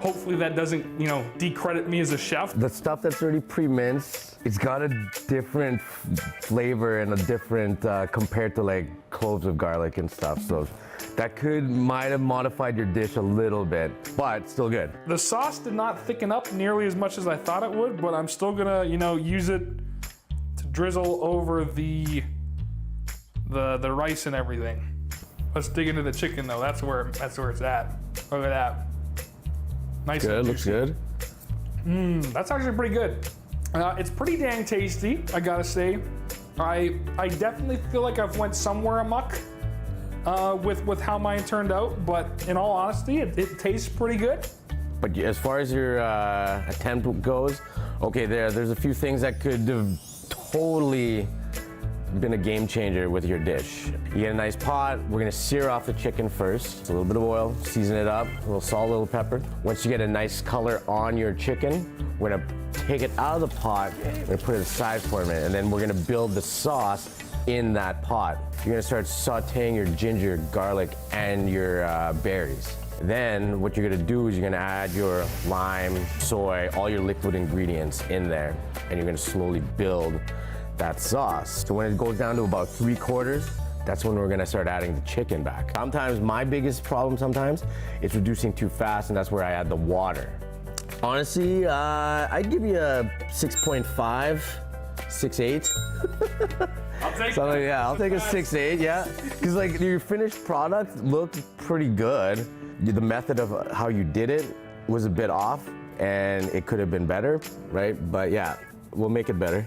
Hopefully that doesn't, you know, decredit me as a chef. The stuff that's already pre-minced, it's got a different flavor and a different, compared to like cloves of garlic and stuff. So that might have modified your dish a little bit, but still good. The sauce did not thicken up nearly as much as I thought it would, but I'm still gonna, you know, use it to drizzle over the rice and everything. Let's dig into the chicken though. That's where it's at. Look at that. Nice. Good, looks good. That's actually pretty good. It's pretty dang tasty, I gotta say. I definitely feel like I've went somewhere amok with how mine turned out, but in all honesty, it tastes pretty good. But as far as your attempt goes, okay, there's a few things that could have totally been a game changer with your dish. You get a nice pot. We're gonna sear off the chicken first. A little bit of oil, season it up, a little salt, a little pepper. Once you get a nice color on your chicken, we're gonna take it out of the pot, we're gonna put it aside for a minute, and then we're gonna build the sauce in that pot. You're gonna start sauteing your ginger, garlic, and your berries. Then what you're gonna do is you're gonna add your lime, soy, all your liquid ingredients in there, and you're gonna slowly build that sauce. So when it goes down to about 3/4, that's when we're gonna start adding the chicken back. Sometimes my biggest problem is reducing too fast, and that's where I add the water. Honestly, I'd give you a 6.5, 6.8. I'll take So yeah, I'll take a 6.8, yeah. Because like your finished product looked pretty good. The method of how you did it was a bit off, and it could have been better, right? But yeah, we'll make it better.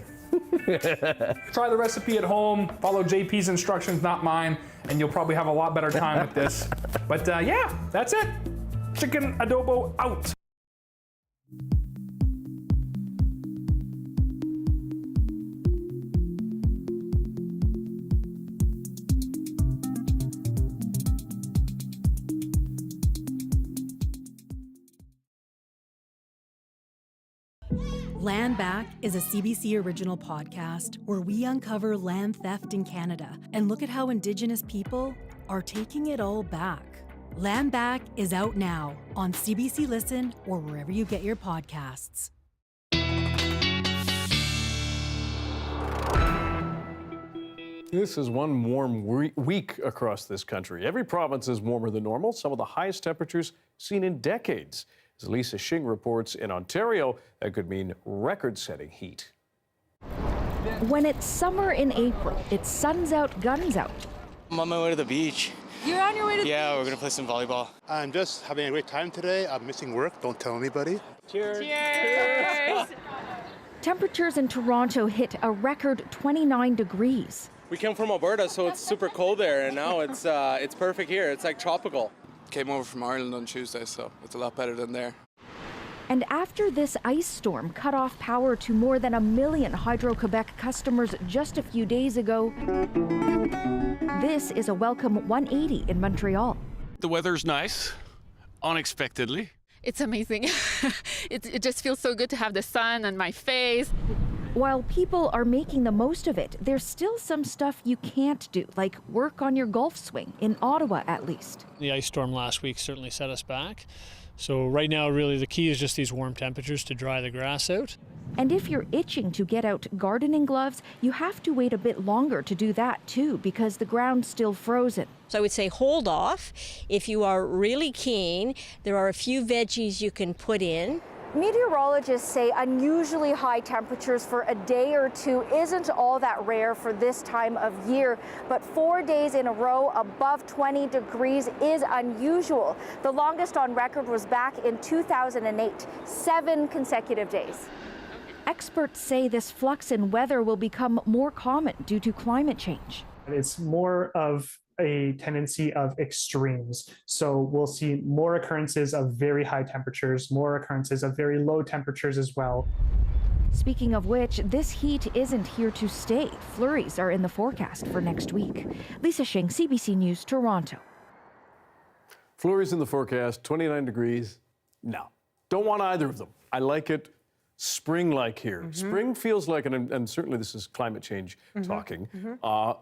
Try the recipe at home, follow JP's instructions, not mine, and you'll probably have a lot better time with this. But yeah, that's it. Chicken adobo out. Land Back is a CBC original podcast where we uncover land theft in Canada and look at how Indigenous people are taking it all back. Land Back is out now on CBC Listen or wherever you get your podcasts. This is one warm week across this country. Every province is warmer than normal, some of the highest temperatures seen in decades. As Lisa Shing reports, in Ontario, that could mean record-setting heat. When it's summer in April, it's sun's out, guns out. I'm on my way to the beach. You're on your way to the beach? Yeah, we're gonna play some volleyball. I'm just having a great time today. I'm missing work. Don't tell anybody. Cheers! Cheers! Temperatures in Toronto hit a record 29 degrees. We came from Alberta, so it's super cold there, and now it's perfect here. It's like tropical. Came over from Ireland on Tuesday, so it's a lot better than there. And after this ice storm cut off power to more than 1 million Hydro-Quebec customers just a few days ago, this is a welcome 180 in Montreal. The weather's nice, unexpectedly. It's amazing. It just feels so good to have the sun on my face. While people are making the most of it, there's still some stuff you can't do, like work on your golf swing, in Ottawa at least. The ice storm last week certainly set us back. So right now, really, the key is just these warm temperatures to dry the grass out. And if you're itching to get out gardening gloves, you have to wait a bit longer to do that too, because the ground's still frozen. So I would say hold off. If you are really keen, there are a few veggies you can put in. Meteorologists say unusually high temperatures for a day or two isn't all that rare for this time of year, but 4 days in a row above 20 degrees is unusual. The longest on record was back in 2008, 7 consecutive days. Experts say this flux in weather will become more common due to climate change. It's more of a tendency of extremes. So we'll see more occurrences of very high temperatures, more occurrences of very low temperatures as well. Speaking of which, this heat isn't here to stay. Flurries are in the forecast for next week. Lisa Shing, CBC News, Toronto. Flurries in the forecast, 29 degrees. No, don't want either of them. I like it spring-like here. Spring feels like, and certainly this is climate change talking,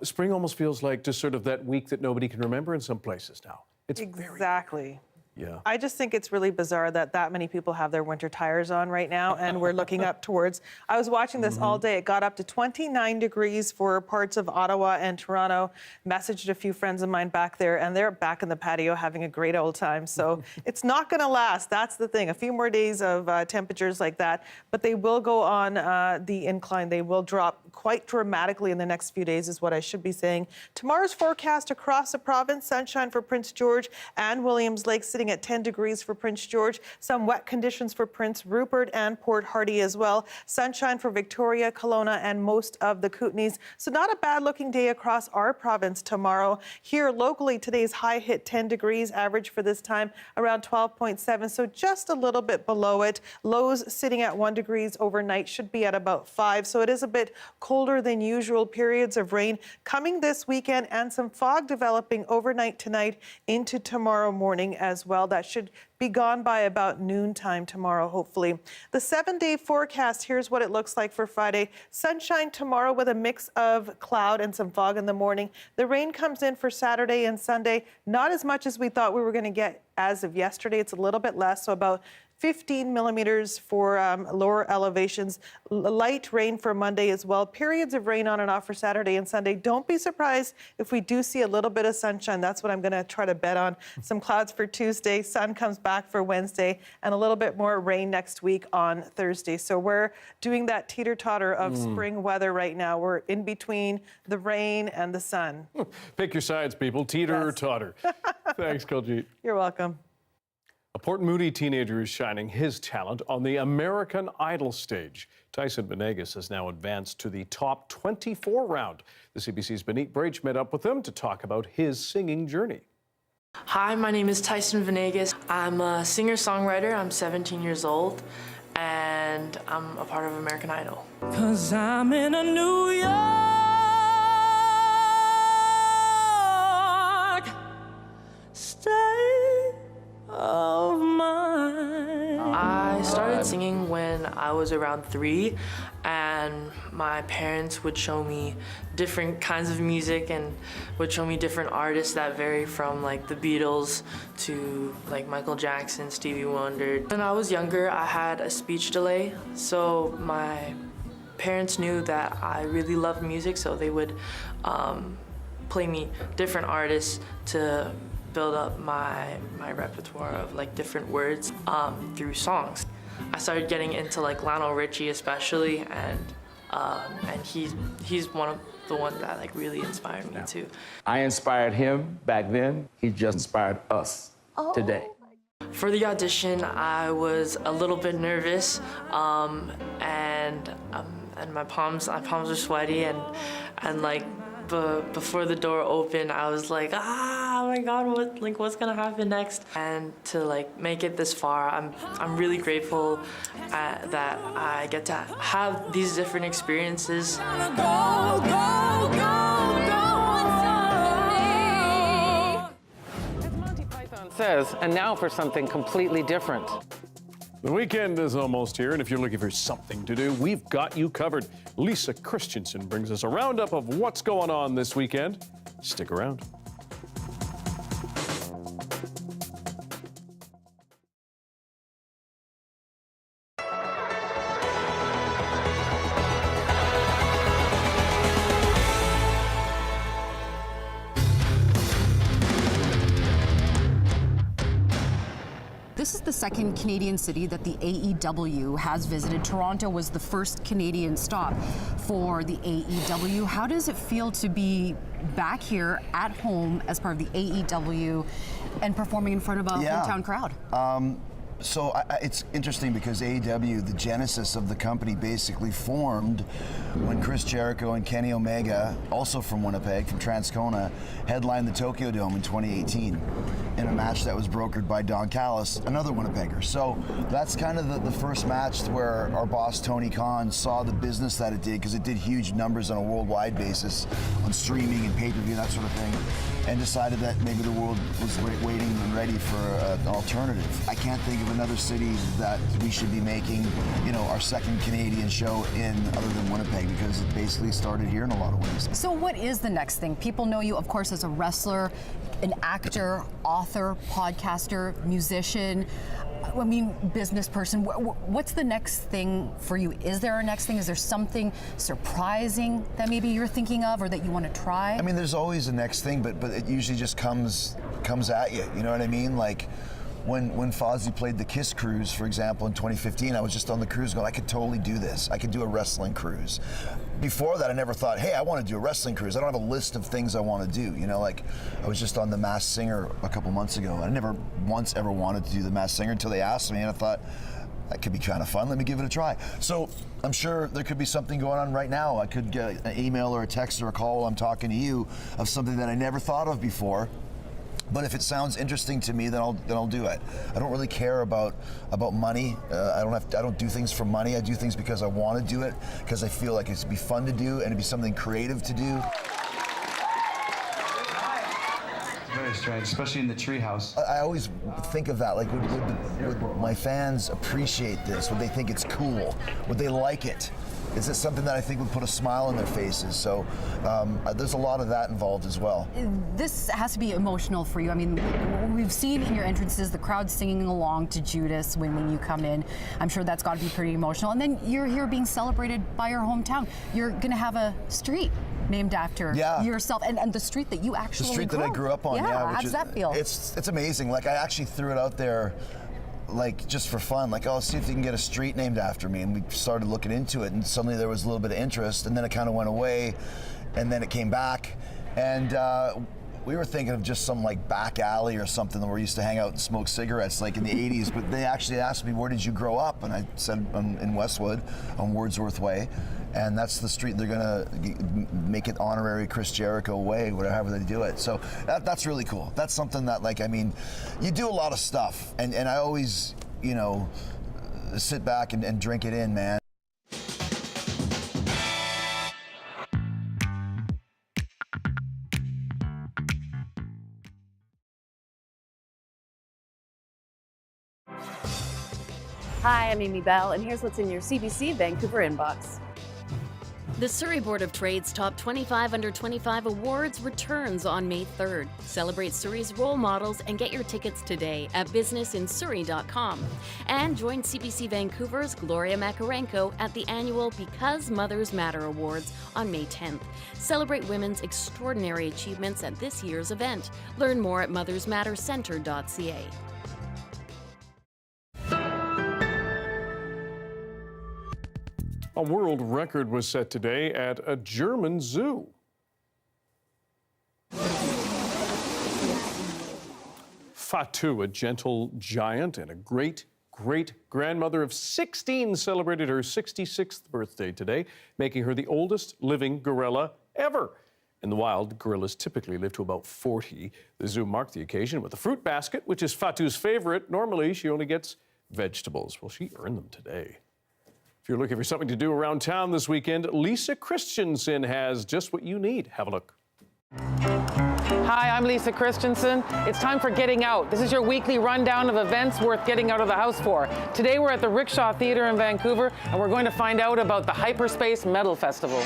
spring almost feels like just sort of that week that nobody can remember in some places now. It's exactly. Yeah. I just think it's really bizarre that many people have their winter tires on right now, and we're looking up towards. I was watching this all day. It got up to 29 degrees for parts of Ottawa and Toronto. Messaged a few friends of mine back there, and they're back in the patio having a great old time. So it's not going to last. That's the thing. A few more days of temperatures like that, but they will go on the incline. They will drop quite dramatically in the next few days, is what I should be saying. Tomorrow's forecast across the province: sunshine for Prince George and Williams Lake, sitting at 10 degrees for Prince George. Some wet conditions for Prince Rupert and Port Hardy as well. Sunshine for Victoria, Kelowna, and most of the Kootenays. So not a bad looking day across our province tomorrow. Here locally, today's high hit 10 degrees, average for this time around 12.7, so just a little bit below it. Lows sitting at 1 degrees overnight, should be at about 5, so it is a bit colder than usual periods of rain coming this weekend and some fog developing overnight tonight into tomorrow morning as well. That should be gone by about noontime tomorrow, hopefully. The 7-day forecast, here's what it looks like for Friday. Sunshine tomorrow with a mix of cloud and some fog in the morning. The rain comes in for Saturday and Sunday, not as much as we thought we were going to get as of yesterday. It's a little bit less, so about 15 millimeters for lower elevations. Light rain for Monday as well. Periods of rain on and off for Saturday and Sunday. Don't be surprised if we do see a little bit of sunshine. That's what I'm going to try to bet on. Some clouds for Tuesday. Sun comes back for Wednesday. And a little bit more rain next week on Thursday. So we're doing that teeter-totter of spring weather right now. We're in between the rain and the sun. Pick your sides, people. Teeter-totter. Thanks, Kuljeet. You're welcome. A Port Moody teenager is shining his talent on the American Idol stage. Tyson Venegas has now advanced to the top 24 round. The CBC's Benit Brach met up with him to talk about his singing journey. Hi, my name is Tyson Venegas. I'm a singer-songwriter. I'm 17 years old, and I'm a part of American Idol. 'Cause I'm in a New York state of mind. I started singing when I was around 3, and my parents would show me different kinds of music and would show me different artists that vary from like the Beatles to like Michael Jackson, Stevie Wonder. When I was younger, I had a speech delay, so my parents knew that I really loved music, so they would play me different artists to build up my repertoire of like different words through songs. I started getting into like Lionel Richie especially, and he's one of the ones that like really inspired me too. I inspired him back then. He just inspired us today. For the audition, I was a little bit nervous, and my palms were sweaty, and like. But before the door opened, I was like, oh my God, what's gonna happen next? And to like make it this far, I'm really grateful that I get to have these different experiences. Says, and now for something completely different. The weekend is almost here, and if you're looking for something to do, we've got you covered. Lisa Christensen brings us a roundup of what's going on this weekend. Stick around. This is the second Canadian city that the AEW has visited. Toronto was the first Canadian stop for the AEW. How does it feel to be back here at home as part of the AEW and performing in front of a hometown crowd? So it's interesting because AEW, the genesis of the company, basically formed when Chris Jericho and Kenny Omega, also from Winnipeg, from Transcona, headlined the Tokyo Dome in 2018 in a match that was brokered by Don Callis, another Winnipegger. So that's kind of the first match where our boss Tony Khan saw the business that it did, because it did huge numbers on a worldwide basis on streaming and pay-per-view, that sort of thing, and decided that maybe the world was waiting and ready for an alternative. I can't think of another city that we should be making, our second Canadian show in other than Winnipeg, because it basically started here in a lot of ways. So what is the next thing? People know you, of course, as a wrestler, an actor, author, podcaster, musician, business person. What's the next thing for you? Is there a next thing? Is there something surprising that maybe you're thinking of or that you want to try? There's always a next thing, but it usually just comes at you. You know what I mean? Like when Fozzy played the Kiss Cruise, for example, in 2015, I was just on the cruise going, I could totally do this. I could do a wrestling cruise. Before that, I never thought, hey, I want to do a wrestling cruise. I don't have a list of things I want to do. I was just on The Masked Singer a couple months ago. I never once ever wanted to do The Masked Singer until they asked me, and I thought, that could be kind of fun. Let me give it a try. So I'm sure there could be something going on right now. I could get an email or a text or a call while I'm talking to you of something that I never thought of before. But if it sounds interesting to me, then I'll do it. I don't really care about money. I don't do things for money. I do things because I want to do it, because I feel like it'd be fun to do and it'd be something creative to do. Very strange, especially in the treehouse. I always think of that, like, would my fans appreciate this? Would they think it's cool? Would they like it? Is it something that I think would put a smile on their faces? So there's a lot of that involved as well. This has to be emotional for you. I mean, we've seen in your entrances the crowd singing along to Judas when you come in. I'm sure that's got to be pretty emotional. And then you're here being celebrated by your hometown. You're going to have a street named after yourself, and the street that you actually The street that I grew up on, How does that feel? It's amazing. Like, I actually threw it out there, like, just for fun, like, oh, let's see if you can get a street named after me. And we started looking into it, and suddenly there was a little bit of interest, and then it kind of went away, and then it came back. And we were thinking of just some, like, back alley or something where we used to hang out and smoke cigarettes, like in the 80s. But they actually asked me, where did you grow up? And I said, in Westwood, on Wordsworth Way. And that's the street they're gonna make it honorary Chris Jericho Way, whatever they do it. So that's really cool. That's something that, like, I mean, you do a lot of stuff, and I always, you know, sit back and drink it in, man. Hi, I'm Amy Bell, and here's what's in your CBC Vancouver inbox. The Surrey Board of Trade's Top 25 Under 25 Awards returns on May 3rd. Celebrate Surrey's role models and get your tickets today at businessinsurrey.com. And join CBC Vancouver's Gloria Makarenko at the annual Because Mothers Matter Awards on May 10th. Celebrate women's extraordinary achievements at this year's event. Learn more at mothersmattercentre.ca. A world record was set today at a German zoo. Fatou, a gentle giant and a great-great-grandmother of 16, celebrated her 66th birthday today, making her the oldest living gorilla ever. In the wild, gorillas typically live to about 40. The zoo marked the occasion with a fruit basket, which is Fatou's favorite. Normally, she only gets vegetables. Well, she earned them today. If you're looking for something to do around town this weekend, Lisa Christensen has just what you need. Have a look. Hi, I'm Lisa Christensen. It's time for Getting Out. This is your weekly rundown of events worth getting out of the house for. Today we're at the Rickshaw Theatre in Vancouver, and we're going to find out about the Hyperspace Metal Festival.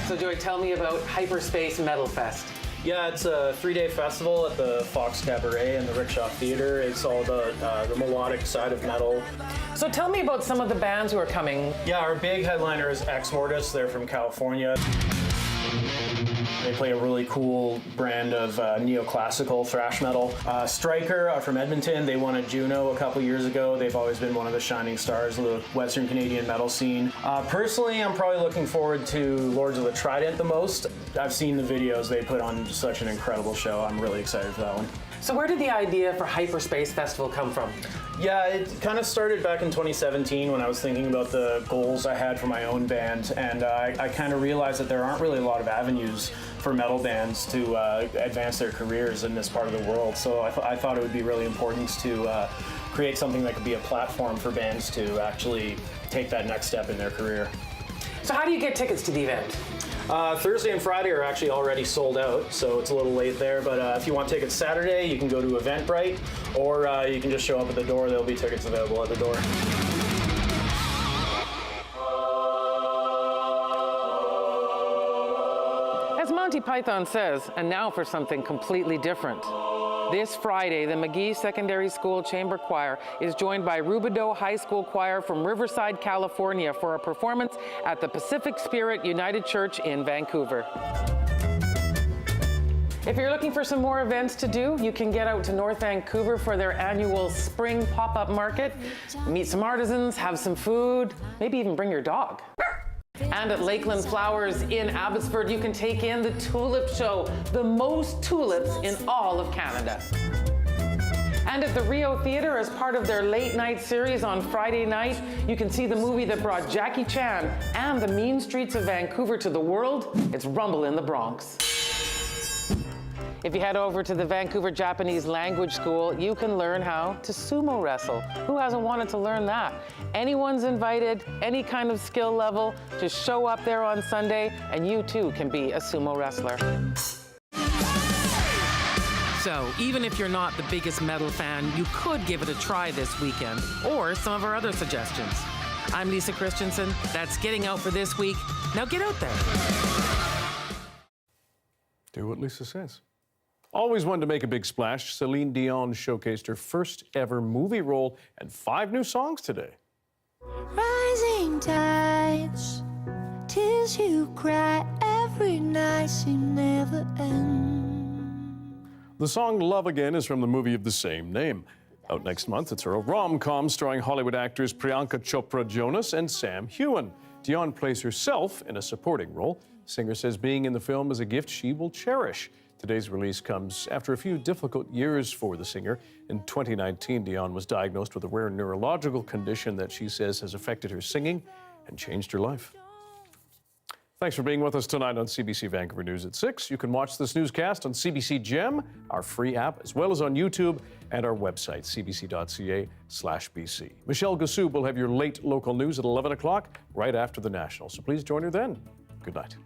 So Joey, tell me about Hyperspace Metal Fest. Yeah, it's a 3-day festival at the Fox Cabaret and the Rickshaw Theatre. It's all about the melodic side of metal. So tell me about some of the bands who are coming. Yeah, our big headliner is Ex Mortis. They're from California. They play a really cool brand of neoclassical thrash metal. Striker are from Edmonton. They won a Juno a couple years ago. They've always been one of the shining stars of the Western Canadian metal scene. Personally, I'm probably looking forward to Lords of the Trident the most. I've seen the videos. They put on such an incredible show. I'm really excited for that one. So where did the idea for Hyperspace Festival come from? Yeah, it kind of started back in 2017 when I was thinking about the goals I had for my own band, and I kind of realized that there aren't really a lot of avenues for metal bands to advance their careers in this part of the world. So I thought it would be really important to create something that could be a platform for bands to actually take that next step in their career. So how do you get tickets to the event? Thursday and Friday are actually already sold out, so it's a little late there, but if you want tickets Saturday, you can go to Eventbrite, or you can just show up at the door. There'll be tickets available at the door. As Monty Python says, and now for something completely different. This Friday, the McGee Secondary School Chamber Choir is joined by Rubidoux High School Choir from Riverside, California for a performance at the Pacific Spirit United Church in Vancouver. If you're looking for some more events to do, you can get out to North Vancouver for their annual spring pop-up market, meet some artisans, have some food, maybe even bring your dog. And at Lakeland Flowers in Abbotsford, you can take in the Tulip Show, the most tulips in all of Canada. And at the Rio Theatre, as part of their late night series on Friday night, you can see the movie that brought Jackie Chan and the mean streets of Vancouver to the world. It's Rumble in the Bronx. If you head over to the Vancouver Japanese Language School, you can learn how to sumo wrestle. Who hasn't wanted to learn that? Anyone's invited, any kind of skill level. Just show up there on Sunday, and you too can be a sumo wrestler. So, even if you're not the biggest metal fan, you could give it a try this weekend, or some of our other suggestions. I'm Lisa Christensen. That's Getting Out for this week. Now get out there. Do what Lisa says. Always wanted to make a big splash, Celine Dion showcased her first ever movie role and 5 new songs today. Rising tides, tears you cry every night seem never end. The song Love Again is from the movie of the same name. Out next month, it's a rom-com starring Hollywood actors Priyanka Chopra Jonas and Sam Heughan. Dion plays herself in a supporting role. The singer says being in the film is a gift she will cherish. Today's release comes after a few difficult years for the singer. In 2019, Dion was diagnosed with a rare neurological condition that she says has affected her singing and changed her life. Thanks for being with us tonight on CBC Vancouver News at 6. You can watch this newscast on CBC Gem, our free app, as well as on YouTube and our website, cbc.ca/BC. Michelle Gassoub will have your late local news at 11 o'clock, right after the National. So please join her then. Good night.